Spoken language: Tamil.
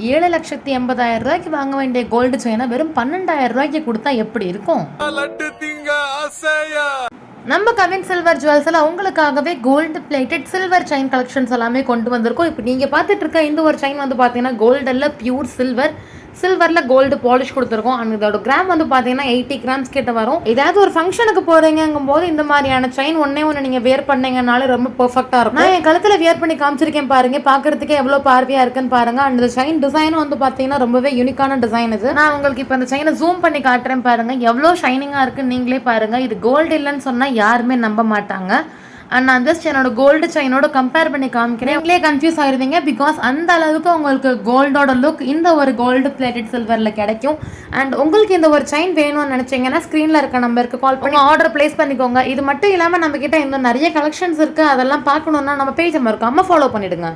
7,80,000 வாங்க வேண்டிய கோல்டு செயினை வெறும் 12,000 கொடுத்தா எப்படி இருக்கும்? நம்ம கவின் சில்வர் ஜுவல்ஸ்ல உங்களுக்காகவே gold plated silver chain collections எல்லாமே கொண்டு வந்திருக்கோம். இப்போ நீங்க பார்த்துட்டு இருக்க இந்த ஒரு செயின் வந்து பாத்தீங்கன்னா கோல்டுல பியூர் சில்வர்ல கோல்டு பாலிஷ் கொடுத்துருக்கோம். அண்ட் இதோட கிராம் வந்து பாத்தீங்கன்னா 80 கிராம்ஸ் கிட்ட வரும். ஏதாவது ஒரு ஃபங்க்ஷனுக்கு போறீங்கும் போது இந்த மாதிரியான செயின் ஒன்னே நீங்க வியர் பண்ணீங்கனாலே ரொம்ப பெர்ஃபெக்ட்டா இருக்கும். நான் என் கழுத்துல வியர் பண்ணி காமிச்சிருக்கேன் பாருங்க, பாக்குறதுக்கே எவ்வளவு பார்வையா இருக்குன்னு பாருங்க. அண்ட் இந்த செயின் டிசைனும் வந்து பாத்தீங்கன்னா ரொம்பவே யூனிக்கான டிசைன் இது. நான் உங்களுக்கு இப்போ இந்த செயினை ஜூம் பண்ணி காட்டுறேன் பாருங்க, எவ்வளவு ஷைனிங்கா இருக்குன்னு நீங்களே பாருங்க. இது கோல்டு இல்லைன்னு சொன்னா யாருமே நம்ப மாட்டாங்க. அண்ட் நான் ஜஸ்ட் என்னோட கோல்டு செயினோட கம்பேர் பண்ணி காமிக்கிறேன். நீங்களே கன்ஃபியூஸ் ஆயிருவீங்க, பிகாஸ் அந்த அளவுக்கு உங்களுக்கு கோல்டோட லுக் இந்த ஒரு கோல்டு பிளேட்டட் சில்வர்ல கிடைக்கும். அண்ட் உங்களுக்கு இந்த ஒரு செயின் வேணும்னு நினைச்சீங்கன்னா ஸ்கிரீன்ல இருக்க நம்பருக்கு கால் பண்ணி ஆர்டர் பிளேஸ் பண்ணிக்கோங்க. இது மட்டும் இல்லாம நம்ம கிட்ட இன்னும் நிறைய கலெக்ஷன்ஸ் இருக்கு. அதெல்லாம் பார்க்கணும்னா நம்ம பேஜ் மறக்காம ஃபாலோ பண்ணிடுங்க.